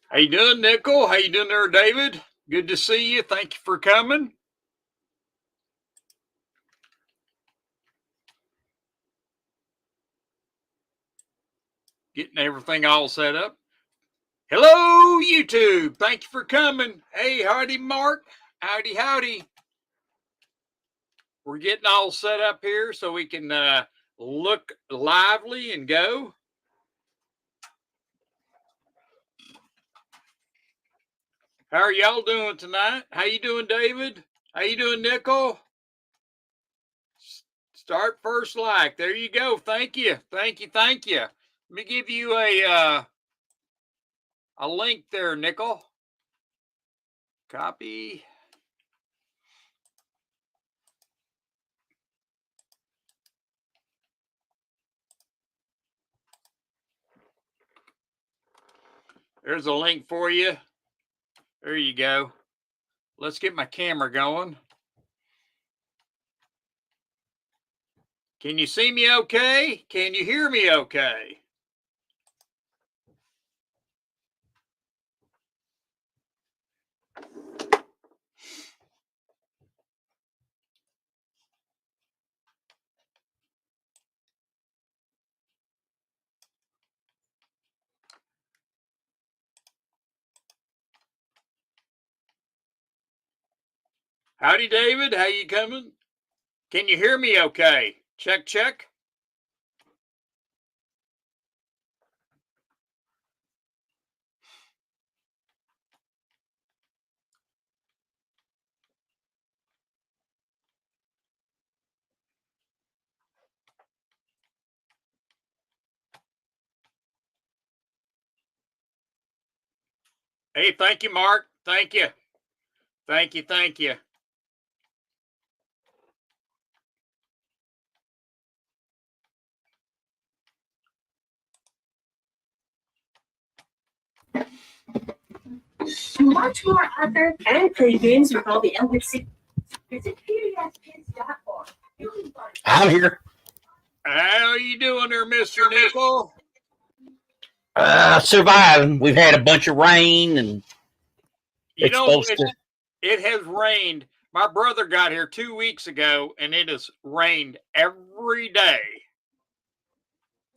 How you doing, Nickel? How you doing there, David? Good to see you. Thank you for coming. Getting everything all set up. Hello, YouTube. Thank you for coming. Hey, howdy, Mark. Howdy, howdy. We're getting all set up here so we can look lively and go. How are y'all doing tonight? How you doing, David? How you doing, Nickel? Start first like. There you go. Thank you. Thank you. Thank you. Let me give you a link there, Nickel. Copy. There's a link for you. There you go. Let's get my camera going. Can you see me okay? Can you hear me okay? Howdy, David. How you coming? Can you hear me okay? Check, check. Hey, thank you, Mark. Thank you. Thank you. Thank you. To watch more other and play games with all the LBC, visit pdfkids.org. I'm here. How you doing there, Mr. Nickel? Surviving. We've had a bunch of rain, and you know it has rained. My brother got here 2 weeks ago, and it has rained every day.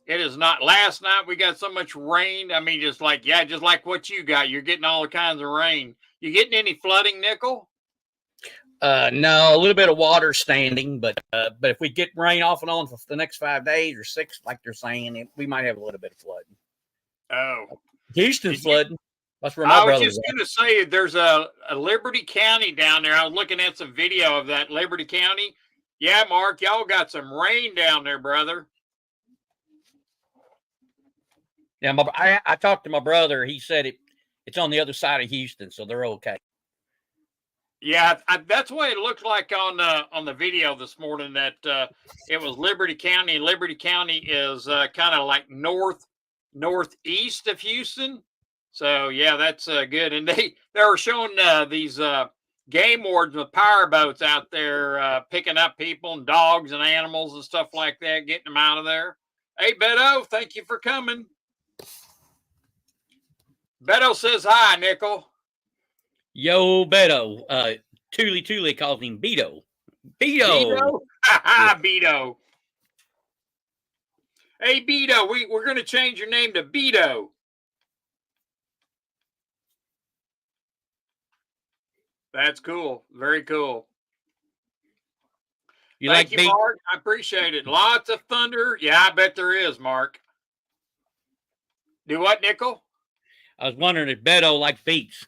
It is not. Last night we got so much rain. I mean, just like what you got. You're getting all kinds of rain. You getting any flooding, Nickel? No, a little bit of water standing, but if we get rain off and on for the next 5 days or 6, like they're saying, we might have a little bit of flooding. Oh, Houston's flooding. That's where my brother's I was just going to say, there's a Liberty County down there. I was looking at some video of that Liberty County. Yeah, Mark, y'all got some rain down there, brother. Yeah, I talked to my brother. He said it's on the other side of Houston, so they're okay. Yeah, that's what it looked like on the video this morning. That it was Liberty County. Liberty County is kind of like northeast of Houston. So yeah, that's good. And they were showing these game wardens with power boats out there picking up people and dogs and animals and stuff like that, getting them out of there. Hey, Beto, thank you for coming. Beto says hi, Nickel. Yo, Beto. Tule calls him Beto. Beto? Beto. Hey, Beto, we're going to change your name to Beto. That's cool. Very cool. Thank you, Mark. I appreciate it. Lots of thunder. Yeah, I bet there is, Mark. Do what, Nickel? I was wondering if Beto likes beets.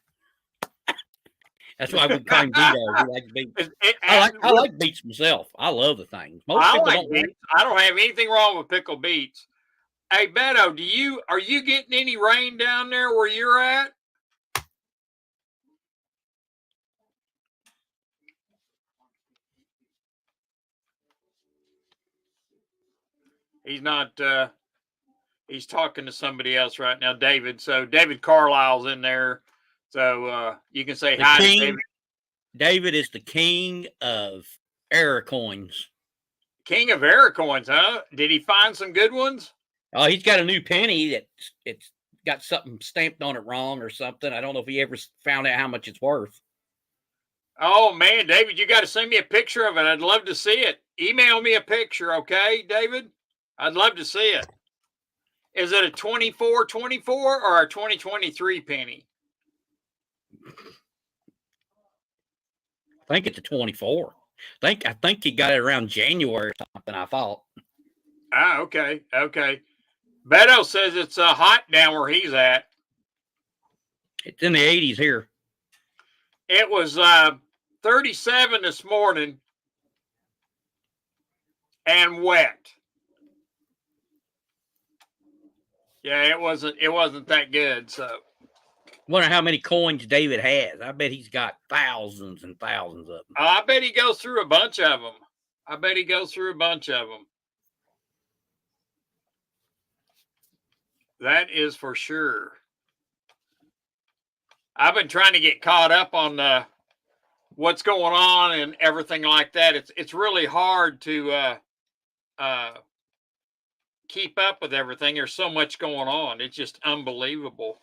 That's why we call him Beto. He likes beets. I like beets myself. I love the things. Most people don't beets. I don't have anything wrong with pickled beets. Hey, Beto, are you getting any rain down there where you're at? He's not. He's talking to somebody else right now, David. So David Carlisle's in there. So you can say hi to David. David is the king of error coins. King of error coins, huh? Did he find some good ones? Oh, he's got a new penny that it's got something stamped on it wrong or something. I don't know if he ever found out how much it's worth. Oh man, David, you got to send me a picture of it. I'd love to see it. Email me a picture, okay, David? I'd love to see it. Is it a 2424 or a 2023 penny? I think it's a 24. I think he got it around January or something, I thought. Ah, okay, okay. Beto says it's hot down where he's at. It's in the 80s here. It was 37 this morning and wet. Yeah, it wasn't that good. So Wonder how many coins David has. I bet he's got thousands and thousands of them. I bet he goes through a bunch of them. That is for sure. I've been trying to get caught up on what's going on and everything like that. It's really hard to keep up with everything. There's so much going on. It's just unbelievable.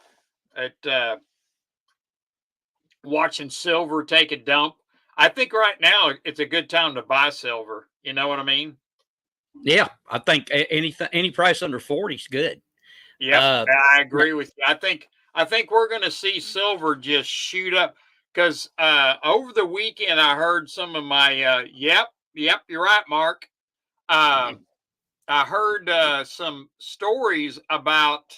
Watching silver take a dump. I think right now it's a good time to buy silver. You know what I mean? Yeah, I think any price under 40 is good. Yeah, I agree with you. I think we're going to see silver just shoot up because over the weekend I heard some of my yep, you're right, Mark. I heard some stories about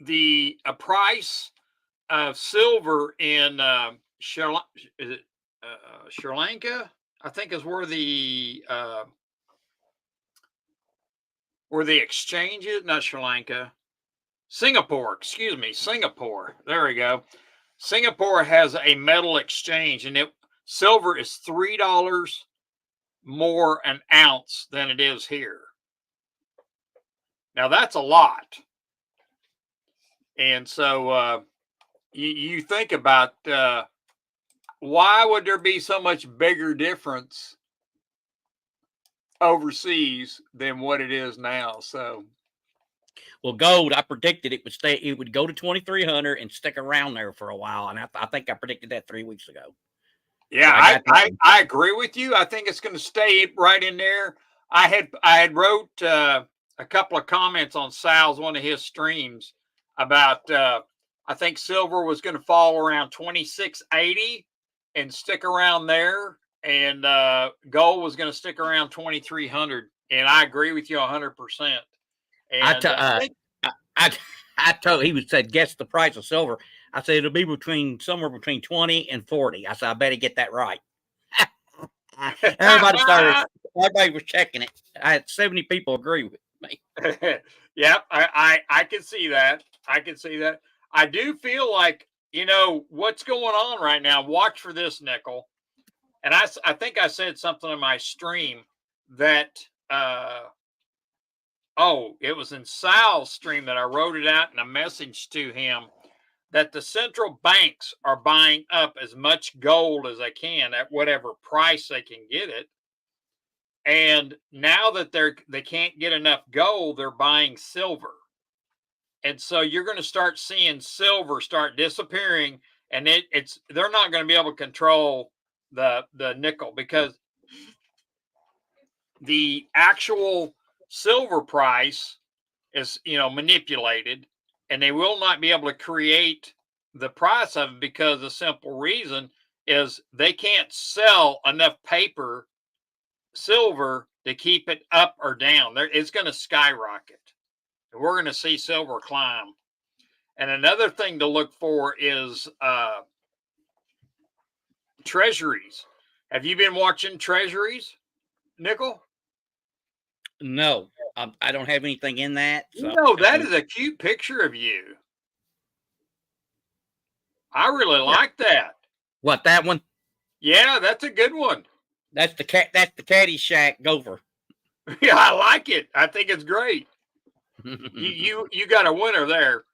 the price of silver in Sri Lanka, I think is where the exchange is. Not Sri Lanka, Singapore. Excuse me, Singapore. There we go. Singapore has a metal exchange, and silver is $3 more an ounce than it is here. Now that's a lot. And so you think about why would there be so much bigger difference overseas than what it is now? So, well, gold, I predicted it would go to 2,300 and stick around there for a while, and I think I predicted that 3 weeks ago. Yeah, I agree with you. I think it's going to stay right in there. I had wrote a couple of comments on Sal's one of his streams about I think silver was going to fall around 2680 and stick around there, and gold was going to stick around 2300. And I agree with you 100%. And I told he said guess the price of silver. I said it'll be somewhere between 20 and 40. I said I better get that right. Everybody was checking it. I had 70 people agree with me. Yep, I can see that. I do feel like, what's going on right now. Watch for this, Nickel. And I think I said something in my stream that it was in Sal's stream that I wrote it out in a message to him that the central banks are buying up as much gold as they can at whatever price they can get it. And now that they can't get enough gold, they're buying silver. And so you're going to start seeing silver start disappearing, and they're not going to be able to control the nickel because the actual silver price is manipulated, and they will not be able to create the price of it because the simple reason is they can't sell enough silver to keep it up or down. It's going to skyrocket. We're going to see silver climb. And another thing to look for is treasuries. Have you been watching treasuries, Nickel? No, I don't have anything in that. So. No, that is a cute picture of you. I really like that. What, that one? Yeah, that's a good one. That's the Caddyshack gopher. Yeah, I like it. I think it's great. you got a winner there.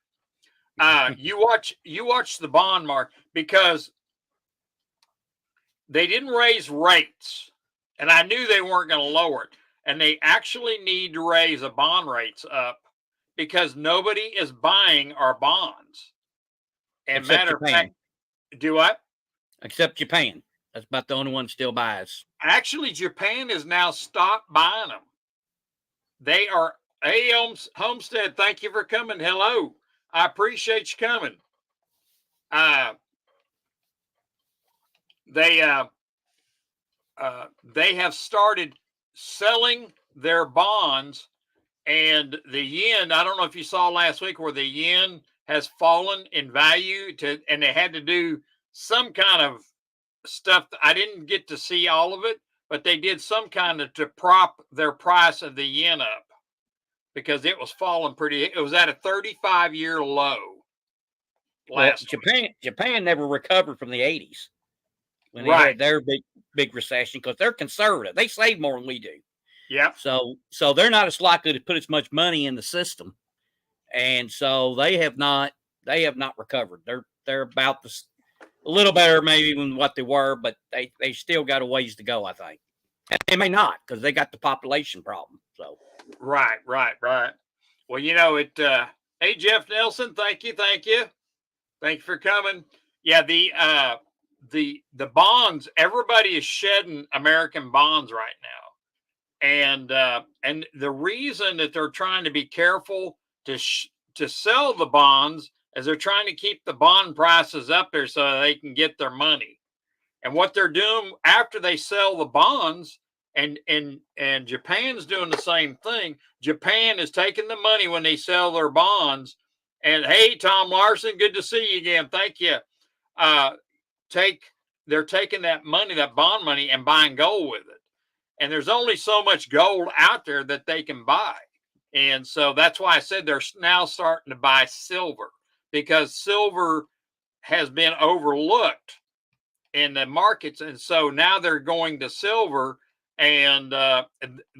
You watch the bond market because they didn't raise rates, and I knew they weren't going to lower it. and they actually need to raise the bond rates up because nobody is buying our bonds. And Except matter of Japan. fact, do what? Except Japan. That's about the only one still buys. Actually, Japan has now stopped buying them. They are, hey, Homestead, thank you for coming. Hello. I appreciate you coming. They have started selling their bonds, and the yen, I don't know if you saw last week where the yen has fallen in value and they had to do some kind of stuff. I didn't get to see all of it, but they did some kind of to prop their price of the yen up because it was falling it was at a 35-year low last week. Japan never recovered from the 80s when they Right. had their big recession because they're conservative. They save more than we do. Yeah. So they're not as likely to put as much money in the system. And so they have not recovered. They're about a little better maybe than what they were, but they still got a ways to go, I think. And they may not because they got the population problem. So Right. Well, you know it. Hey, Jeff Nelson, thank you for coming. Yeah, the bonds. Everybody is shedding American bonds right now, and the reason that they're trying to be careful to sell the bonds is they're trying to keep the bond prices up there so they can get their money. And what they're doing after they sell the bonds, and Japan's doing the same thing. Japan is taking the money when they sell their bonds. And hey, Tom Larson, good to see you again. Thank you. They're taking that money, that bond money, and buying gold with it. And there's only so much gold out there that they can buy. And so that's why I said they're now starting to buy silver, because silver has been overlooked in the markets. And so now they're going to silver, and the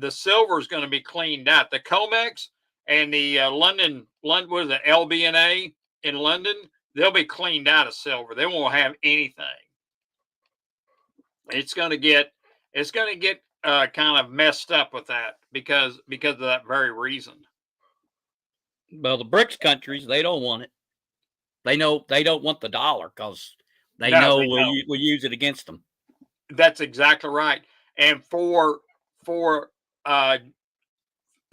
silver is going to be cleaned out. The COMEX and the London, what is it, LBNA in London, they'll be cleaned out of silver. They won't have anything. It's going to get kind of messed up with that because of that very reason. Well, the BRICS countries, they don't want it. They know they don't want the dollar because they know we'll use it against them. That's exactly right. And for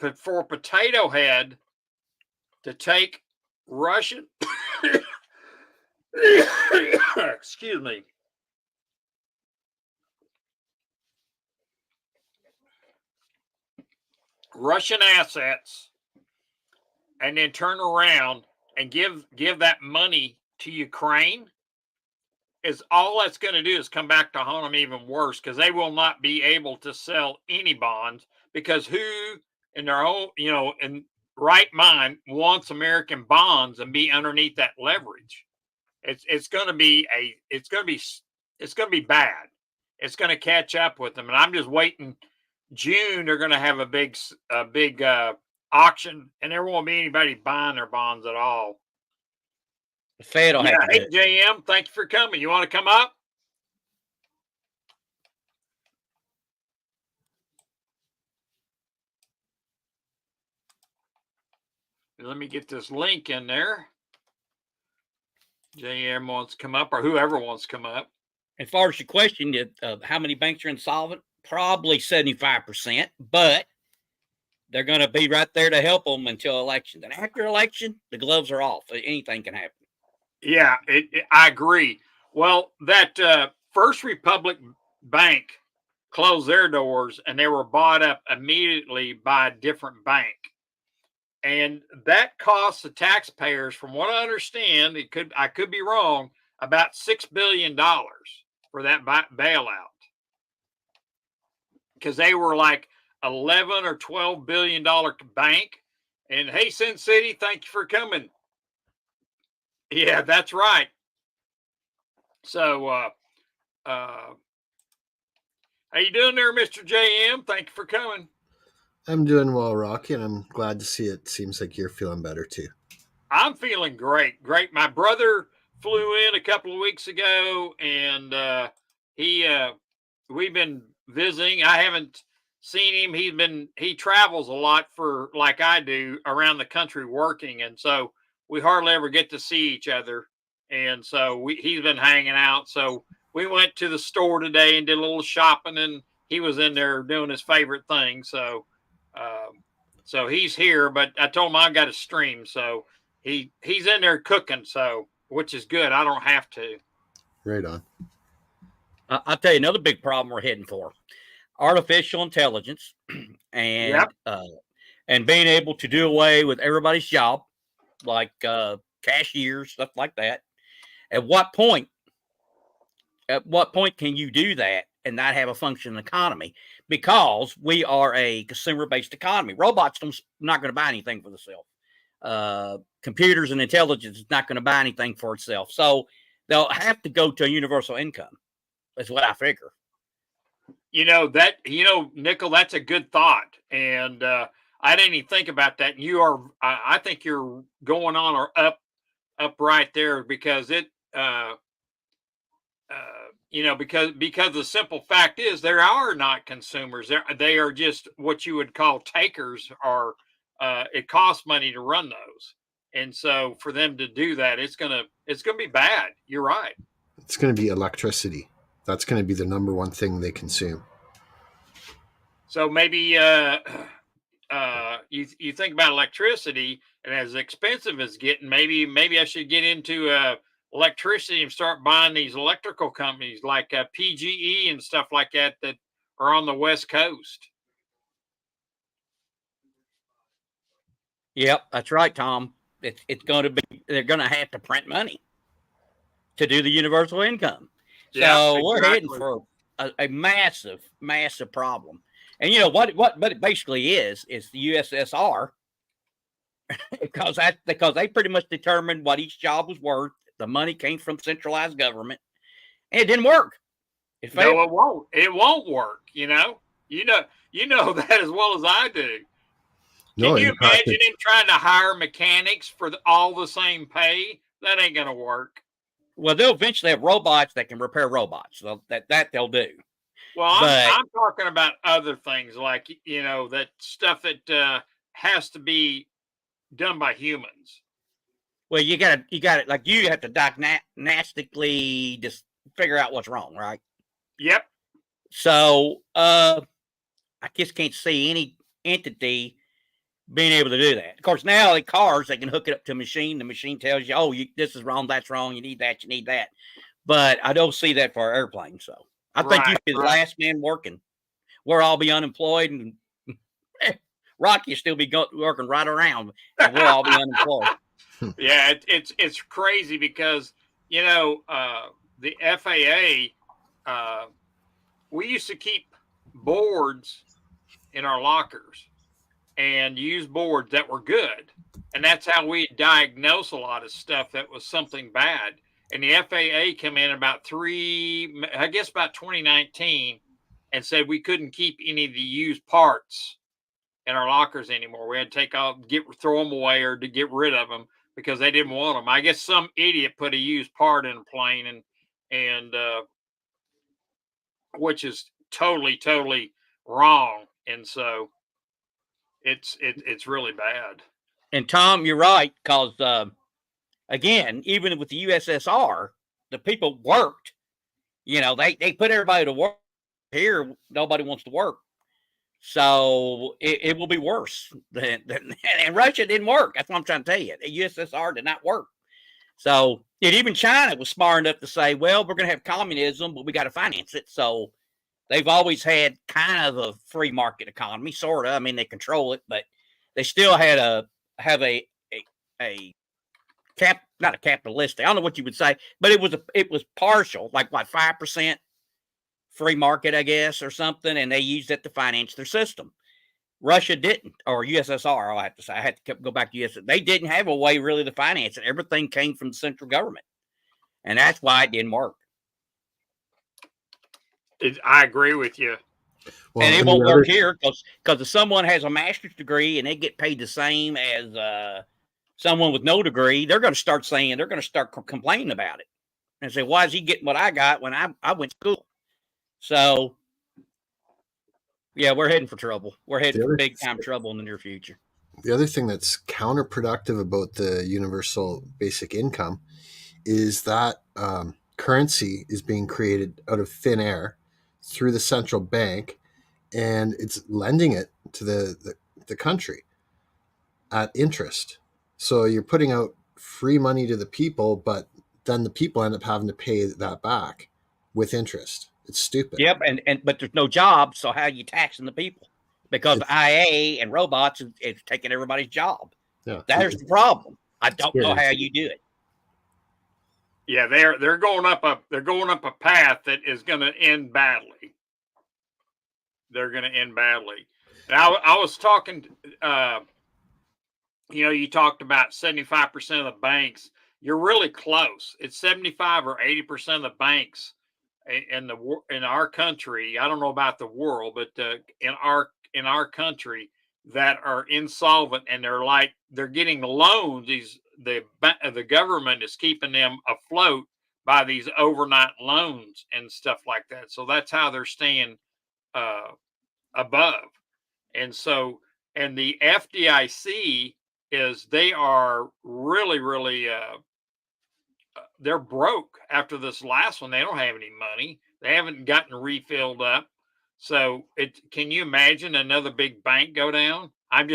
Potato Head to take Russian, excuse me, Russian assets and then turn around and give that money to Ukraine, is all that's going to do is come back to haunt them even worse, because they will not be able to sell any bonds, because who in their own, in right mind wants American bonds and be underneath that leverage? It's going to be bad. It's going to catch up with them. And I'm just waiting. June, they're going to have a big auction, and there won't be anybody buying their bonds at all. The Fed will have to do it. JM, thank you for coming. You want to come up? Let me get this link in there. JM wants to come up, or whoever wants to come up. As far as your question, how many banks are insolvent? Probably 75%, but they're going to be right there to help them until election. And after election, the gloves are off. Anything can happen. Yeah, I agree. Well, that First Republic Bank closed their doors, and they were bought up immediately by a different bank. And that cost the taxpayers, from what I understand, I could be wrong, about $6 billion for that bailout. Because they were like 11 or $12 billion bank. And hey, Sin City, thank you for coming. Yeah, that's right. So, how you doing there, Mr. JM? Thank you for coming. I'm doing well, Rocky, and I'm glad to see it. Seems like you're feeling better too. I'm feeling great. My brother flew in a couple of weeks ago, and we've been visiting. I haven't seen him. He travels a lot for like I do around the country working, and so we hardly ever get to see each other. And so he's been hanging out. So we went to the store today and did a little shopping, and he was in there doing his favorite thing. So, so he's here, but I told him I got to stream, so he's in there cooking, so which is good. I don't have to. Right on. I'll tell you another big problem we're heading for: artificial intelligence, and and being able to do away with everybody's job, like cashiers, stuff like that. At what point can you do that and not have a functioning economy? Because we are a consumer-based economy. Robots not going to buy anything for themselves. Computers and intelligence is not going to buy anything for itself. So they'll have to go to a universal income. That's what I figure. Nickel, that's a good thought. And I didn't even think about that. I think you're going on or up right there, because because the simple fact is there are not consumers. They are just what you would call takers, or it costs money to run those. And so for them to do that, it's gonna be bad. You're right. It's going to be electricity. That's going to be the number one thing they consume. So maybe you think about electricity, and as expensive as getting, maybe I should get into electricity and start buying these electrical companies like PGE and stuff like that are on the West Coast. Yep, that's right, Tom. It's going to be, they're going to have to print money to do the universal income. So exactly. We're heading for a massive, massive problem. And you know what it basically is the USSR, because they pretty much determined what each job was worth. The money came from centralized government, and it didn't work. It failed. No, it won't. It won't work. You know that as well as I do. Can you imagine him trying to hire mechanics for all the same pay? That ain't gonna work. Well, they'll eventually have robots that can repair robots. So that they'll do. Well, I'm talking about other things, like that stuff that has to be done by humans. Well, you got it. Like, you have to diagnostically just figure out what's wrong, right? Yep. So I just can't see any entity being able to do that. Of course, now in cars, they can hook it up to a machine. The machine tells you, oh, this is wrong, that's wrong, you need that. But I don't see that for our airplane. So I think you'd be the last man working. We'll all be unemployed, and Rocky will still be working right around, and we'll all be unemployed. Yeah, it's crazy because the FAA, we used to keep boards in our lockers and use boards that were good, and that's how we diagnose a lot of stuff that was something bad. And the FAA came in about 2019, and said we couldn't keep any of the used parts in our lockers anymore. We had to throw them away or to get rid of them, because they didn't want them. I guess some idiot put a used part in a plane, and which is totally wrong. And so it's really bad. And Tom, you're right, because again, even with the USSR, the people worked. They put everybody to work. Here, nobody wants to work. So it will be worse and Russia didn't work. That's what I'm trying to tell you. The USSR did not work. So even China was smart enough to say, well, we're going to have communism, but we got to finance it. So they've always had kind of a free market economy, sort of. I mean, they control it, but they still have a not a capitalistic. I don't know what you would say, but it was partial, like what, 5% free market, I guess, or something, and they used it to finance their system. Russia didn't, or USSR, I'll have to say. I had to go back to USSR. They didn't have a way really to finance it. Everything came from the central government, and that's why it didn't work. I agree with you. Well, and it won't work here because if someone has a master's degree and they get paid the same as someone with no degree, they're going to start complaining about it and say, why is he getting what I got when I went to school? So Yeah, we're heading for trouble. We're heading The for other, big time trouble in the near future. the other thing that's counterproductive about the universal basic income is that currency is being created out of thin air through the central bank, and it's lending it to the country at interest. So you're putting out free money to the people, but then the people end up having to pay that back with interest. It's stupid. Yep, and but there's no jobs, so how are you taxing the people? Because It's, IA and robots is taking everybody's job. yeah, There's the problem. I don't know scary. how you do it. Yeah, they're going up a path that is going to end badly. They're going to end badly. And I was talking, you talked about 75% of the banks. You're really close. It's 75 or 80% of the banks in our country. I don't know about the world, but in our country that are insolvent, and they're getting loans. The government is keeping them afloat by these overnight loans and stuff like that. So that's how they're staying uh, above. And so, and the FDIC they are really, really, they're broke after this last one. They don't have any money. They haven't gotten refilled up. So can you imagine another big bank go down? And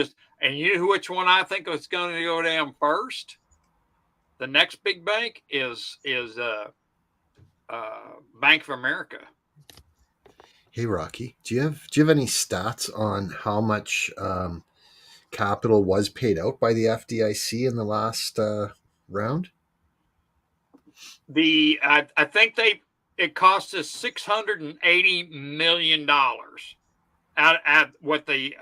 you know which one I think is going to go down first? The next big bank is Bank of America. Hey Rocky, do you have any stats on how much capital was paid out by the FDIC in the last round? I think it cost us $680 million at what the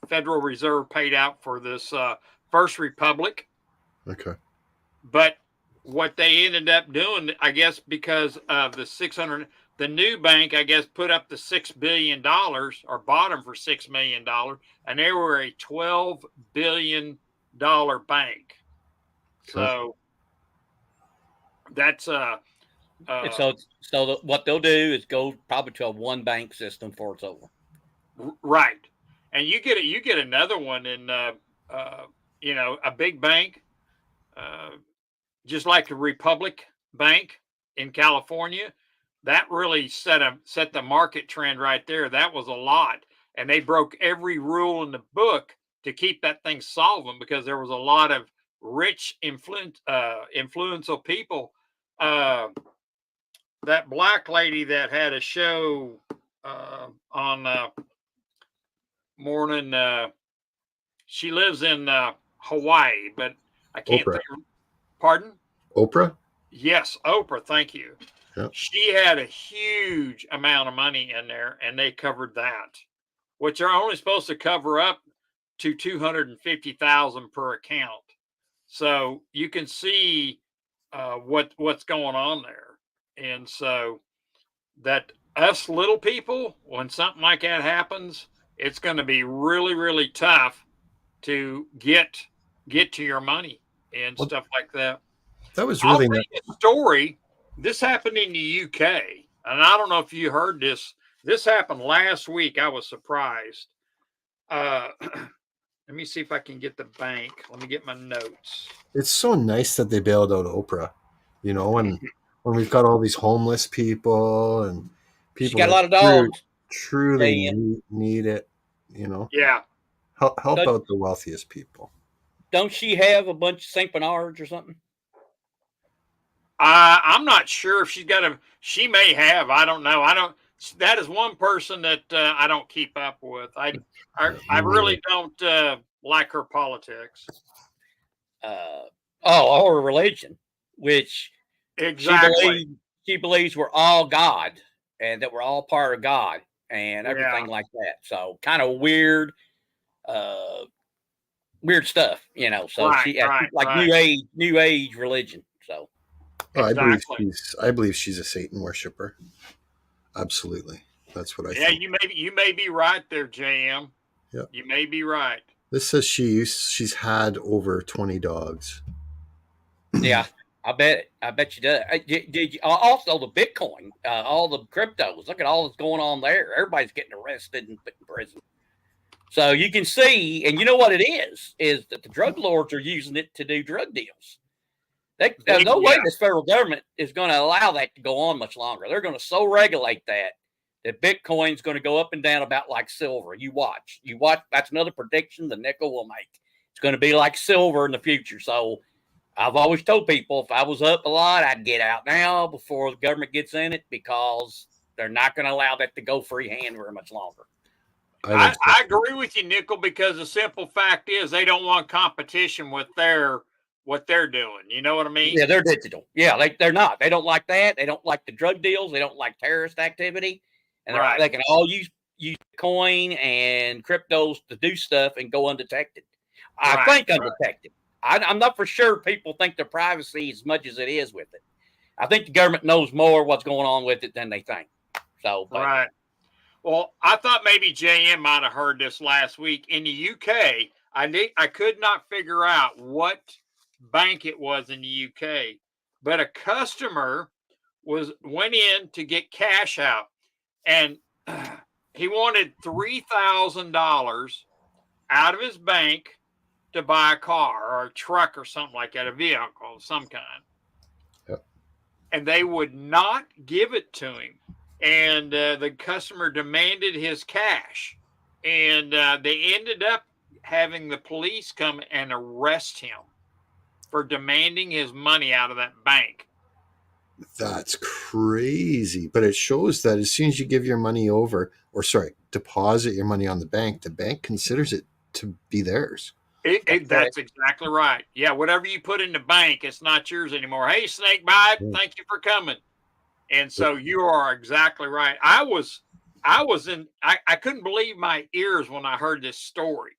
Federal Reserve paid out for this First Republic. Okay. But what they ended up doing, I guess, because of the new bank, I guess, put up the $6 billion or bought them for $6 million, and they were a $12 billion bank. Okay. So that's What they'll do is go probably to a one bank system before it's over. right. And you get another one in a big bank, just like the Republic Bank in California. That really set the market trend right there. That was a lot, and they broke every rule in the book to keep that thing solvent because there was a lot of rich, influential people. That black lady that had a show on morning. She lives in Hawaii, but I can't Oprah. think. Pardon? Oprah? Yes, Oprah. Thank you. Yep. She had a huge amount of money in there, and they covered that, which are only supposed to cover up to 250,000 per account. So you can see what's going on there, and so that us little people, when something like that happens, it's going to be really, really tough to get to your money and stuff like that. That was I'll really tell you a story. This happened in the UK, and I don't know if you heard this. This happened last week. I was surprised. Let me see if I can get the bank. Let me get my notes. It's so nice that they bailed out Oprah, when we've got all these homeless people and She people got a lot of that dogs. truly need it, Yeah. help Don't- out the wealthiest people. Don't she have a bunch of St. Bernards or something? I'm not sure if she may have. I don't know. That is one person that I don't keep up with. I really don't like her politics. Or religion, which Exactly. she believes we're all God and that we're all part of God and everything Yeah. like that. So kind of weird stuff, So Right, right. New age religion. So Oh, Exactly. I believe she's a Satan worshiper. Absolutely. That's what I Yeah, think. you may be right there, JM. Yeah. You may be right. This says she's had over 20 dogs. yeah, I bet you does. Did you, also the Bitcoin, all the cryptos? Look at all that's going on there. Everybody's getting arrested and put in prison. So you can see, and you know what it is that the drug lords are using it to do drug deals. There's no way this federal government is going to allow that to go on much longer. They're going to so regulate that Bitcoin's going to go up and down about like silver. You watch. That's another prediction the nickel will make. It's going to be like silver in the future. So I've always told people if I was up a lot, I'd get out now before the government gets in it, because they're not going to allow that to go free hand very much longer. I agree with you, Nickel, because the simple fact is they don't want competition with what they're doing. You know what I mean? Yeah, they're digital. Yeah, they're not. They don't like that. They don't like the drug deals. They don't like terrorist activity. And they can all use coin and cryptos to do stuff and go undetected. I think undetected. I'm not for sure people think their privacy as much as it is with it. I think the government knows more what's going on with it than they think. So, right. Well, I thought maybe JM might have heard this last week. In the UK, I could not figure out what bank it was in the UK, but a customer went in to get cash out, and he wanted $3,000 out of his bank to buy a car or a truck or something like that, a vehicle of some kind. Yep. And they would not give it to him. And the customer demanded his cash. And they ended up having the police come and arrest him for demanding his money out of that bank. That's crazy. But it shows that as soon as you give your money over, deposit your money on the bank considers it to be theirs. That's exactly right. Yeah, whatever you put in the bank, it's not yours anymore. Hey, Snakebite, thank you for coming. And so you are exactly right. I couldn't believe my ears when I heard this story.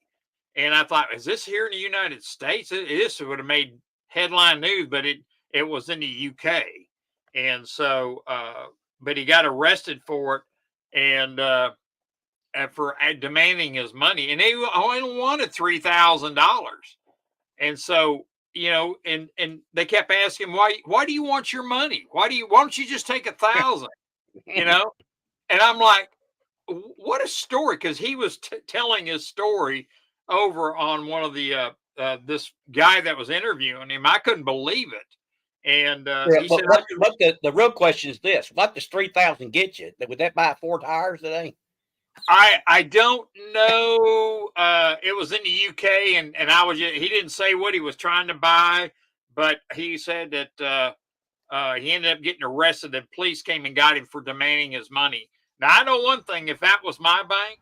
And I thought, is this here in the United States? This would have made headline news, but it was in the UK. And so, but he got arrested for it, and for demanding his money, and they only wanted $3,000. And so, and they kept asking, why do you want your money? Why don't you just take 1,000? And I'm like, what a story. Cause he was telling his story over on one of the, this guy that was interviewing him. I couldn't believe it. And he said, the real question is this: what does 3,000 get you? Would that buy 4 tires today? I don't know. It was in the UK, and he didn't say what he was trying to buy, but he said that he ended up getting arrested. The police came and got him for demanding his money. Now, I know one thing: if that was my bank,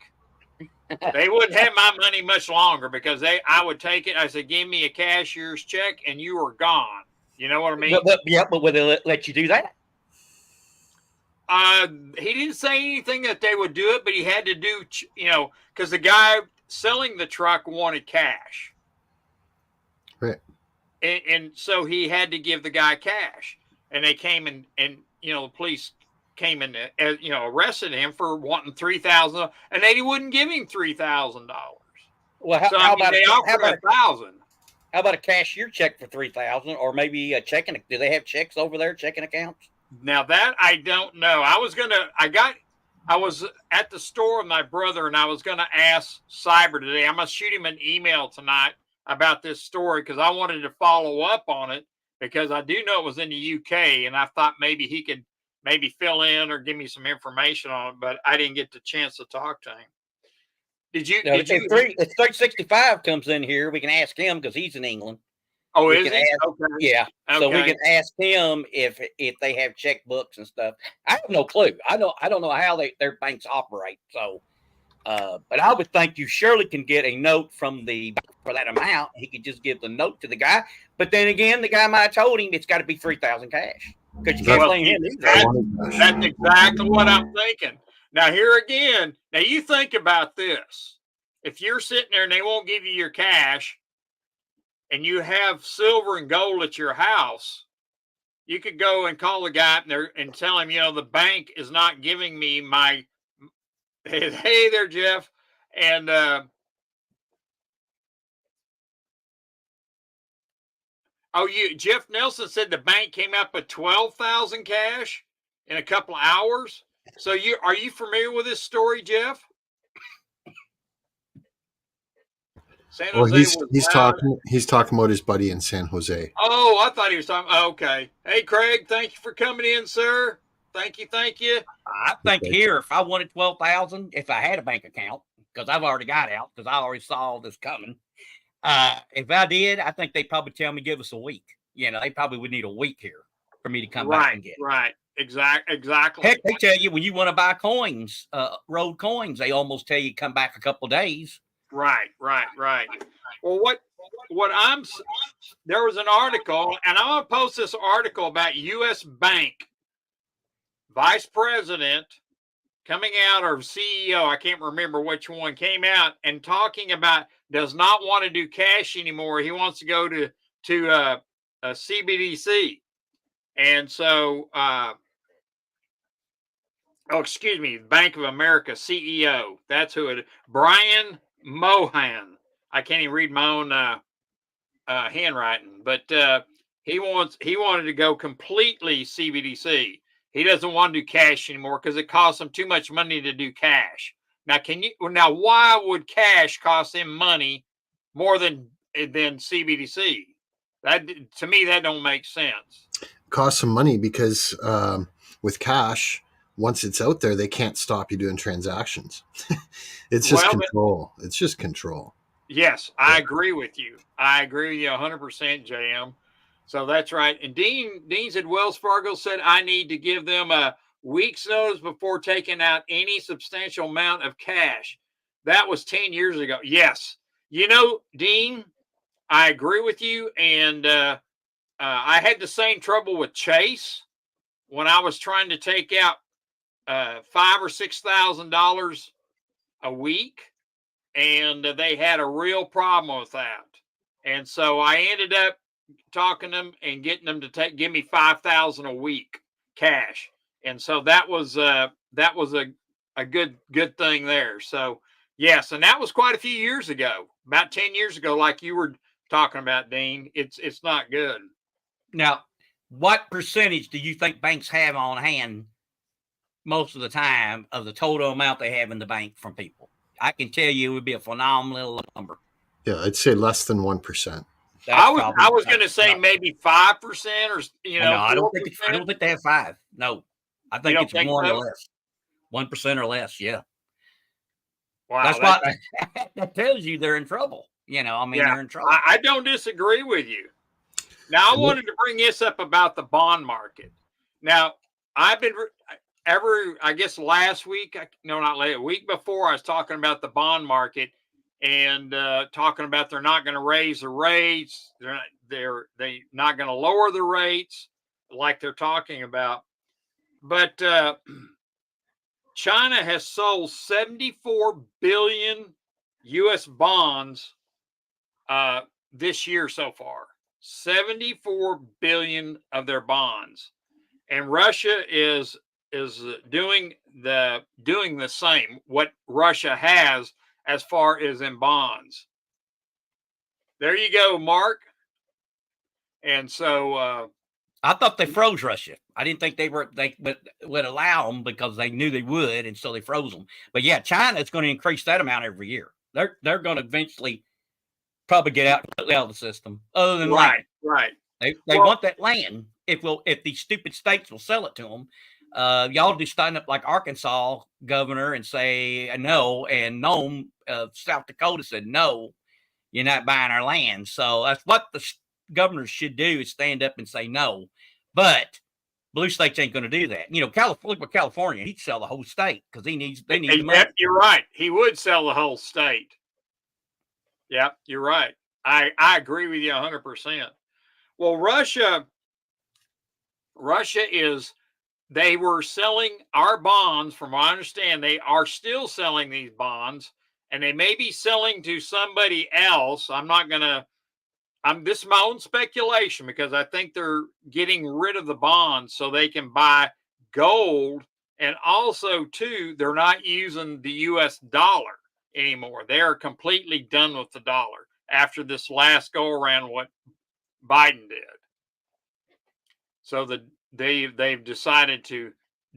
they wouldn't have my money much longer, because I would take it. I said, give me a cashier's check and you are gone. You know what I mean? But would they let you do that? He didn't say anything that they would do it, but he had to do, because the guy selling the truck wanted cash. Right. And so he had to give the guy cash, and they came and the police came and, arrested him for wanting $3,000, and they wouldn't give him $3,000. Well, how about $1,000? How about a cashier check for $3,000, or maybe a checking? Do they have checks over there, checking accounts? Now that I don't know. I was at the store with my brother, and I was going to ask Cyber today. I'm going to shoot him an email tonight about this story, because I wanted to follow up on it, because I do know it was in the UK, and I thought maybe he could fill in or give me some information on it, but I didn't get the chance to talk to him. If 365 comes in here, we can ask him, because he's in England. Oh, is he? Okay. Yeah. Okay. So we can ask him if they have checkbooks and stuff. I have no clue. I don't know how their banks operate. So, but I would think you surely can get a note for that amount. He could just give the note to the guy. But then again, the guy might have told him it's got to be 3,000 cash, because you can't blame him either. That's exactly what I'm thinking. Now, here again, you think about this. If you're sitting there and they won't give you your cash, and you have silver and gold at your house, you could go and call the guy and tell him, the bank is not giving me my, hey there, Jeff. And Oh, Jeff Nelson said the bank came up with 12,000 cash in a couple of hours. So are you familiar with this story, Jeff? San Well, Jose was down. he's talking about his buddy in San Jose. Oh, I thought he was talking. Okay. Hey, Craig, thank you for coming in, sir. Thank you. Thank you. I think Okay. here, if I wanted 12,000, if I had a bank account, because I've already got out, because I already saw all this coming. If I did, I think they'd probably tell me give us a week. They probably would need a week here for me to come back and get it. Right. Exactly. Heck, they tell you when you want to buy coins, road coins, they almost tell you come back a couple of days. Right. Well, there was an article, and I'm going to post this article about U.S. Bank vice president coming out, or CEO, I can't remember which one, came out and talking about does not want to do cash anymore. He wants to go to a CBDC. And so, excuse me, Bank of America CEO. That's who it is. Brian Mohan. I can't even read my own handwriting, but he wanted to go completely CBDC. He doesn't want to do cash anymore because it costs him too much money to do cash. Now, why would cash cost him money more than CBDC? That, to me, that don't make sense. Costs some money because with cash, once it's out there, they can't stop you doing transactions. It's just control. It's just control. Yes, I agree with you. I agree with you 100%, JM. So that's right. And Dean said Wells Fargo said I need to give them a week's notice before taking out any substantial amount of cash. That was 10 years ago. Yes. Dean, I agree with you. And I had the same trouble with Chase when I was trying to take out $5,000 or $6,000 a week, and they had a real problem with that. And so I ended up talking to them and getting them to give me $5,000 a week cash. And so that was a good thing there. So yes, and that was quite a few years ago, about 10 years ago, like you were talking about, Dean. It's not good. Now, what percentage do you think banks have on hand most of the time of the total amount they have in the bank from people? I can tell you it would be a phenomenal number. Yeah, I'd say less than 1%. I was going to say maybe 5%, or No, I don't think they have 5. No, I think it's 1 or less. 1% or less. Yeah. Wow, that's what that tells you they're in trouble. They're in trouble. I don't disagree with you. Now, I wanted to bring this up about the bond market. Now, I've been I guess last week, a week before, I was talking about the bond market and talking about they're not going to raise the rates. They're not going to lower the rates like they're talking about. But China has sold 74 billion U.S. bonds this year so far. 74 billion of their bonds, and Russia is doing the same. What Russia has as far as in bonds. There you go, Mark. And so I thought they froze Russia. I didn't think they would allow them because they knew they would, and so they froze them. But yeah, China is going to increase that amount every year. They're going to eventually probably get out of the system. Other than land. Right. They want that land. If these stupid states will sell it to them, y'all do stand up like Arkansas governor and say no, and Nome, South Dakota said no, you're not buying our land. So that's what the governors should do, is stand up and say no. But blue states ain't going to do that. California, he'd sell the whole state because they need the money. You're right. He would sell the whole state. Yeah, you're right. I agree with you 100%. Well, Russia they were selling our bonds, from what I understand. They are still selling these bonds, and they may be selling to somebody else. This is my own speculation, because I think they're getting rid of the bonds so they can buy gold. And also, too, they're not using the U.S. dollar anymore. They are completely done with the dollar after this last go around, what Biden did. So they've decided to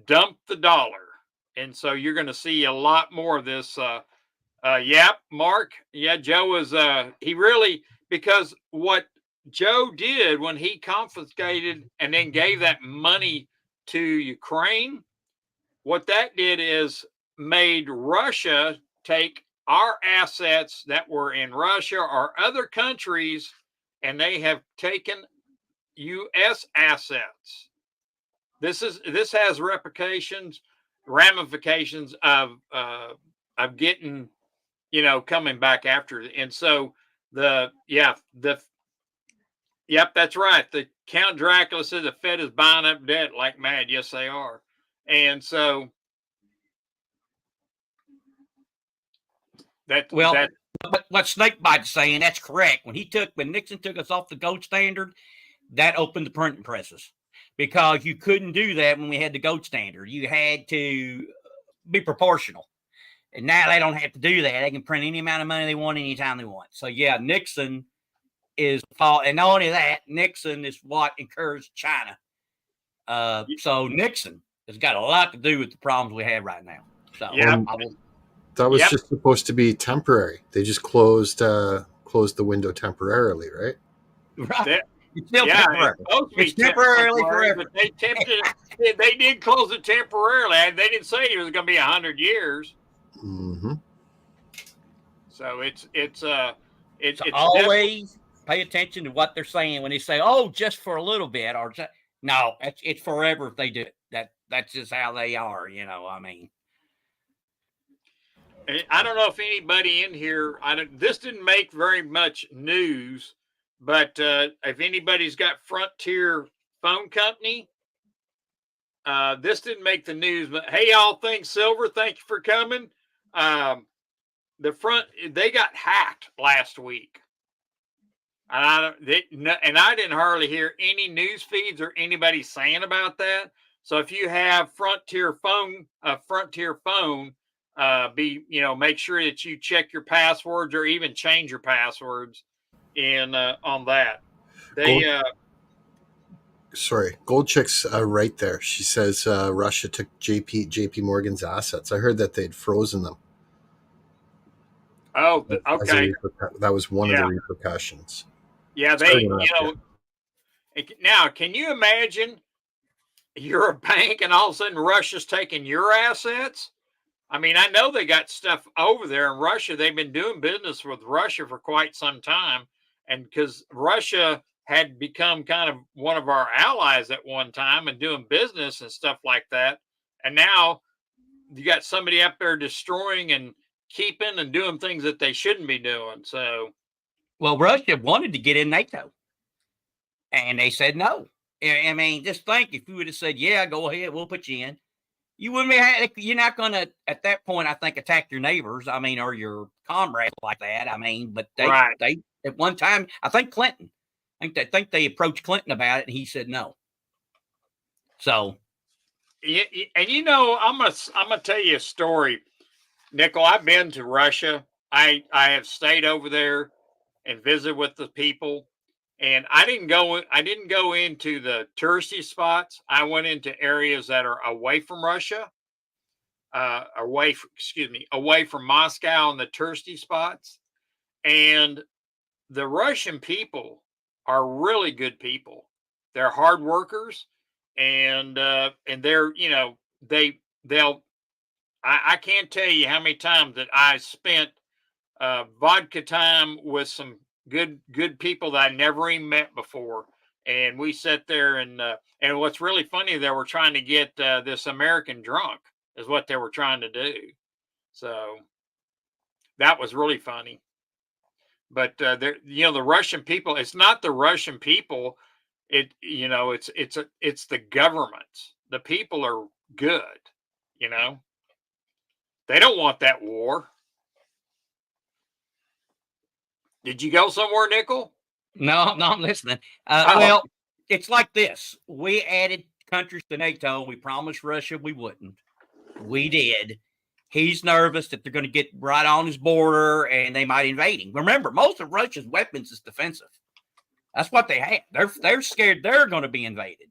dump the dollar, and so you're going to see a lot more of this. Yep, Mark. Yeah, Joe was he really, because what Joe did when he confiscated and then gave that money to Ukraine, what that did is made Russia take our assets that were in Russia or other countries, and they have taken U.S. assets. This has ramifications of getting, coming back after it. And so yep, that's right. The Count Dracula says the Fed is buying up debt like mad. Yes, they are. And so Well, what Snakebite's saying, that's correct. When Nixon took us off the gold standard, that opened the printing presses, because you couldn't do that when we had the gold standard. You had to be proportional. And now they don't have to do that. They can print any amount of money they want anytime they want. So yeah, Nixon is fault. And not only that, Nixon is what encouraged China. So Nixon has got a lot to do with the problems we have right now. So yeah. That was just supposed to be temporary. They just closed the window temporarily, right? Right. It's still temporary. It's temporarily forever. But they did close it temporarily. They didn't say it was going to be 100 years. Mm-hmm. So it's always pay attention to what they're saying when they say, "Oh, just for a little bit," or no, it's forever if they do it. That's just how they are. I mean. I don't know if anybody in here, this didn't make very much news, but if anybody's got Frontier Phone Company, this didn't make the news. But hey, all things silver, thank you for coming. They got hacked last week, and I didn't hardly hear any news feeds or anybody saying about that. So if you have Frontier phone, make sure that you check your passwords or even change your passwords on that. Gold Chick's right there. She says Russia took JP Morgan's assets. I heard that they'd frozen them. Oh, okay. That was one of the repercussions. Yeah, now can you imagine you're a bank and all of a sudden Russia's taking your assets? I mean, I know they got stuff over there in Russia. They've been doing business with Russia for quite some time. And because Russia had become kind of one of our allies at one time and doing business and stuff like that. And now you got somebody up there destroying and keeping and doing things that they shouldn't be doing. So, well, Russia wanted to get in NATO and they said no. I mean, just think, if you would have said, yeah, go ahead, we'll put you in. You wouldn't be. You're not going to, at that point, I think, attack your neighbors. I mean, or your comrades like that. I mean, but they at one time, I think Clinton. I think they approached Clinton about it, and he said no. So, and I'm gonna tell you a story, Nickel. I've been to Russia. I have stayed over there and visited with the people. And I didn't go into the touristy spots. I went into areas that are away from Russia, away from Moscow and the touristy spots. And the Russian people are really good people. They're hard workers, and they're I can't tell you how many times that I spent vodka time with some good people that I never even met before, and we sat there and what's really funny, they were trying to get this American drunk is what they were trying to do. So that was really funny. But the Russian people, it's not the Russian people, it's the governments. The people are good, they don't want that war. Did you go somewhere, Nickel? No, I'm listening. Well, it's like this. We added countries to NATO. We promised Russia we wouldn't. We did. He's nervous that they're going to get right on his border and they might invade him. Remember, most of Russia's weapons is defensive. That's what they have. They're scared they're going to be invaded.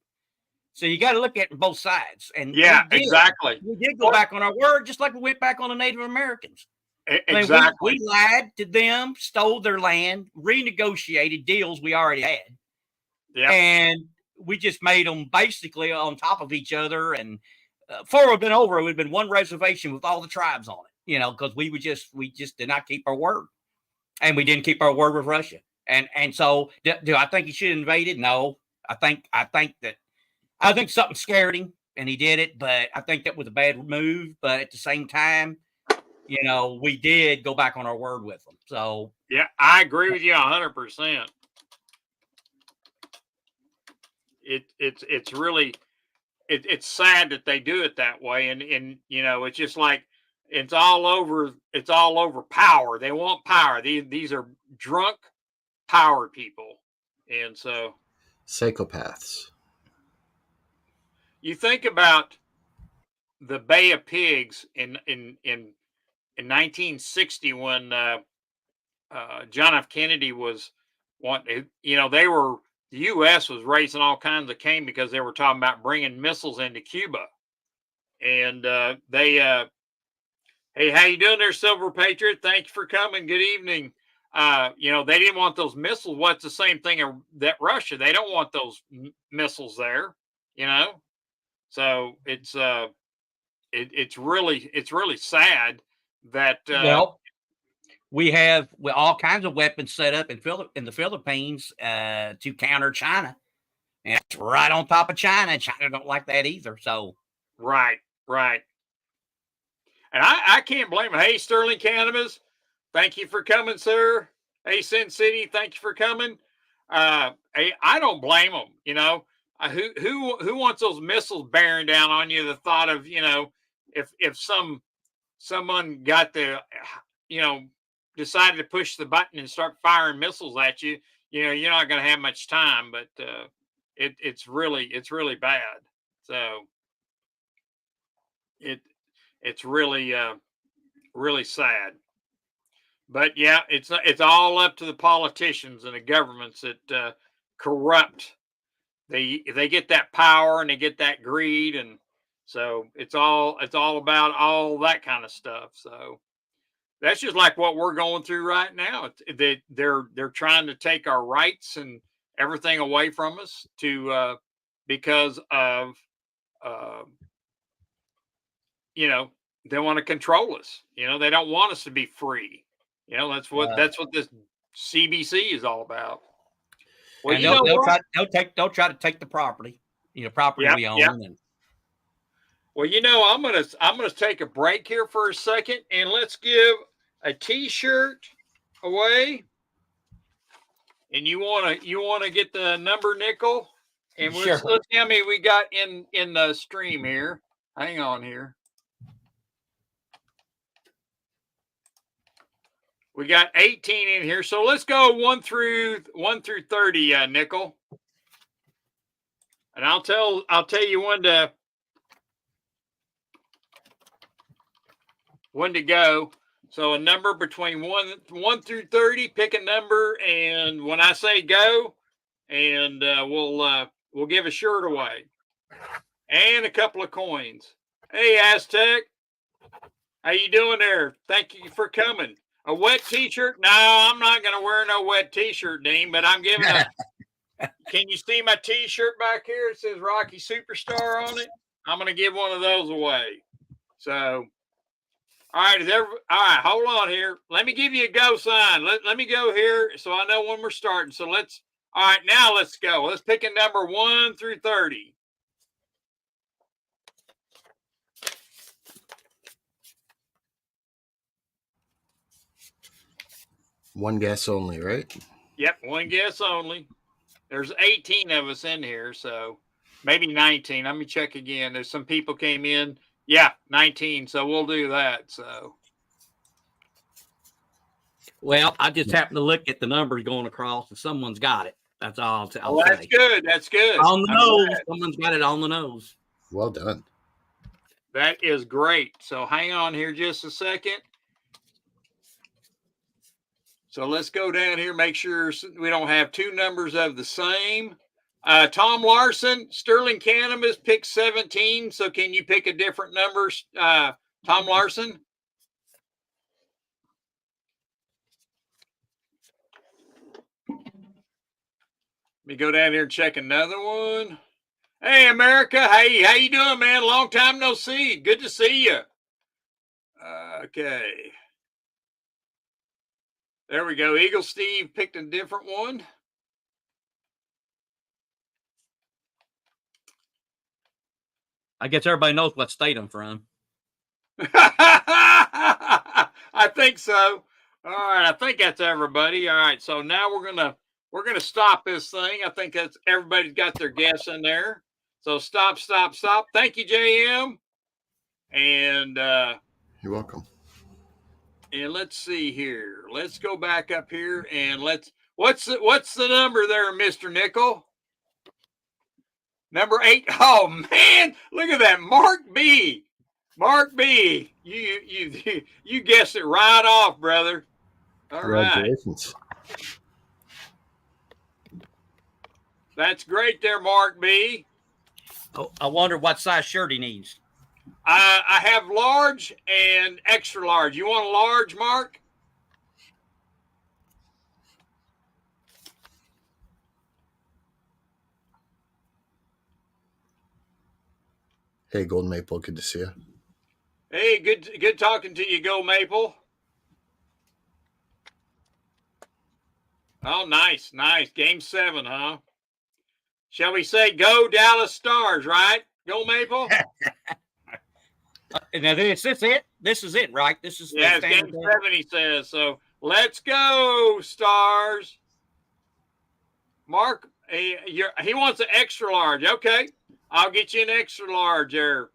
So you got to look at both sides. And Yeah, exactly. We did go back on our word, just like we went back on the Native Americans. Exactly. We lied to them, stole their land, renegotiated deals we already had. Yeah. And we just made them basically on top of each other. And before it had been over, it would have been one reservation with all the tribes on it, because we just did not keep our word. And we didn't keep our word with Russia. And so do I think he should have invaded? No. I think something scared him and he did it, but I think that was a bad move. But at the same time, we did go back on our word with them. So yeah, I agree with you 100%. It's really it's sad that they do it that way, and it's just like it's all over power. They want power. These are drunk power people, and so psychopaths. You think about the Bay of Pigs in 1960 when John F. Kennedy was wanting. The U.S. was raising all kinds of cane because they were talking about bringing missiles into Cuba, and hey, how you doing there, Silver Patriot? Thank you for coming. Good evening. They didn't want those missiles. What's the same thing that Russia? They don't want those missiles there. So it's really sad that we have all kinds of weapons set up in the Philippines to counter China, and it's right on top of China. China don't like that either. So right, and I can't blame them. Hey, Sterling Cannabis, thank you for coming, sir. Hey, Sin City, thank you for coming. Hey, I don't blame them. Who wants those missiles bearing down on you? The thought of if someone got decided to push the button and start firing missiles at you, you're not going to have much time. But it's really bad. So it's really really sad. But yeah, it's all up to the politicians and the governments that corrupt. They get that power and they get that greed, and so it's all about all that kind of stuff. So that's just like what we're going through right now. They're trying to take our rights and everything away from us because of they want to control us. They don't want us to be free. That's what this CBC is all about. Well, and they'll try to take the property, property we own. Yeah. Well, I'm gonna take a break here for a second, and let's give a T-shirt away. And you wanna get the number, Nickel? And Sure. let's see how many we got in the stream here. Hang on here. We got 18 in here, so let's go 1 through 30, Nickel. And I'll tell you when to go. So a number between 1 through 30. Pick a number, and when I say go, and we'll give a shirt away and a couple of coins. Hey, Aztec, how you doing there? Thank you for coming. A wet T-shirt? No, I'm not going to wear no wet T-shirt, Dean, but I'm giving can you see my T-shirt back here? It says Rocky Superstar on it. I'm going to give one of those away. So, all right, hold on here. Let me give you a go sign. Let me go here so I know when we're starting. So all right, now let's go. Let's pick a number 1 through 30. One guess only, right? Yep, one guess only. There's 18 of us in here, so maybe 19. Let me check again. There's some people came in. Yeah, 19. So we'll do that. So, well, I just happened to look at the numbers going across, and someone's got it. That's all I'll say. That's good. That's good. On the nose. Someone's got it on the nose. Well done. That is great. So hang on here just a second. So let's go down here, make sure we don't have two numbers of the same. Tom Larson, Sterling Cannabis picked 17. So can you pick a different number, Tom Larson? Let me go down here and check another one. Hey, America. Hey, how you doing, man? Long time no see. Good to see you. Okay. There we go. Eagle Steve picked a different one. I guess everybody knows what state I'm from. I think so. All right, I think that's everybody. All right, so now we're gonna stop this thing. I think that's everybody's got their guess in there. So stop. Thank you, JM. And You're welcome. And let's see here. Let's go back up here and what's the number there, Mr. Nickel? Number 8. Oh man, look at that. Mark B. You guessed it right off, brother. All right. Congratulations. That's great there, Mark B. Oh, I wonder what size shirt he needs. I have large and extra large. You want a large, Mark? Hey, Golden Maple, good to see you. Hey, good talking to you, Go Maple. Oh, nice. Game 7, huh? Shall we say go Dallas Stars, right? Go Maple? Now this is it. This is it, right? This is yeah, it's game 7, he says. So let's go, Stars. Mark, he wants an extra large. Okay, I'll get you an extra large there.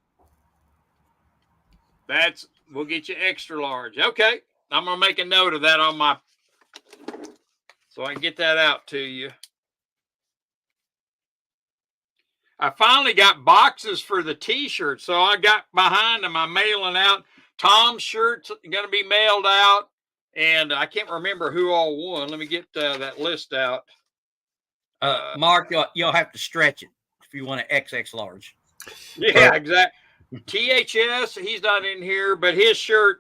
We'll get you extra large. Okay, I'm gonna make a note of that on my, so I can get that out to you. I finally got boxes for the T-shirts, so I got behind them. I'm mailing out. Tom's shirt's going to be mailed out, and I can't remember who all won. Let me get that list out. Mark, you'll have to stretch it if you want an XX large. Yeah, exactly. THS, he's not in here, but his shirt,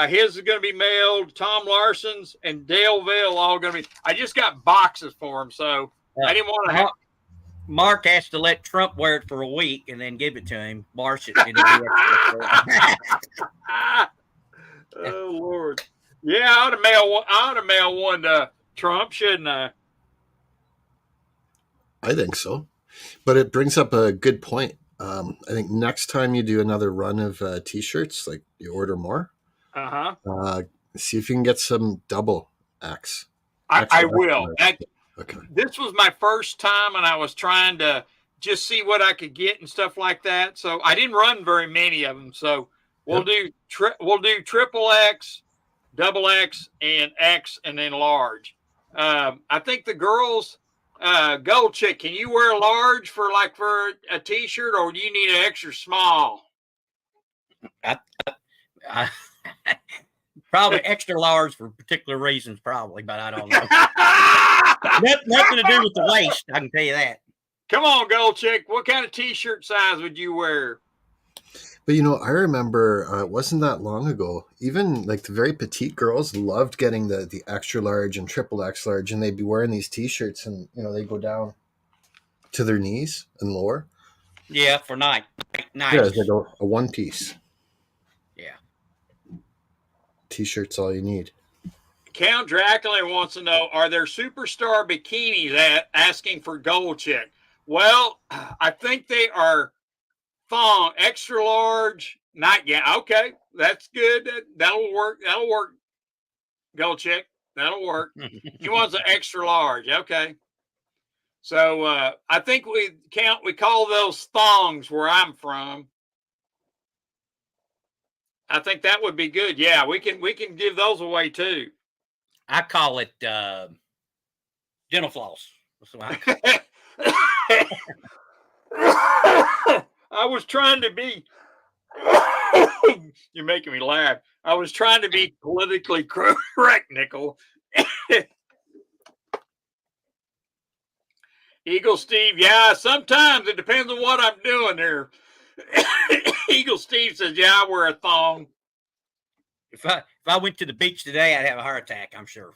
his is going to be mailed. Tom Larson's and Dale Vale all going to be. I just got boxes for him, so I didn't want to have. Mark has to let Trump wear it for a week and then give it to him. Marsh it. Oh Lord! Yeah, I ought to mail one to Trump, shouldn't I? I think so, but it brings up a good point. I think next time you do another run of T-shirts, like you order more, see if you can get some double X. I will. Okay. This was my first time, and I was trying to just see what I could get and stuff like that. So I didn't run very many of them. So we'll do triple X, double X, and X, and then large. I think the girls, Gold Chick, can you wear a large for a T-shirt, or do you need an extra small? Probably extra large for particular reasons, probably, but I don't know. Nothing to do with the waist, I can tell you that. Come on, Gold Chick. What kind of T-shirt size would you wear? But I remember it wasn't that long ago. Even like the very petite girls loved getting the extra large and triple X large, and they'd be wearing these T-shirts, and they go down to their knees and lower. Yeah, for night. Nice. Yeah, it's like a one piece. Yeah. T-shirt's all you need. Count Dracula wants to know, are there superstar bikinis asking for Gold Chick? Well, I think they are thong, extra large, nightgown. Okay, that's good. That'll work. Gold Chick, that'll work. He wants an extra large. Okay. So I think we call those thongs where I'm from. I think that would be good. Yeah, we can give those away too. I call it dental floss. I was trying to be. You're making me laugh. I was trying to be politically correct, Nickel, Eagle Steve, yeah, sometimes it depends on what I'm doing there. Eagle Steve says, yeah, I wear a thong. If I went to the beach today, I'd have a heart attack, I'm sure.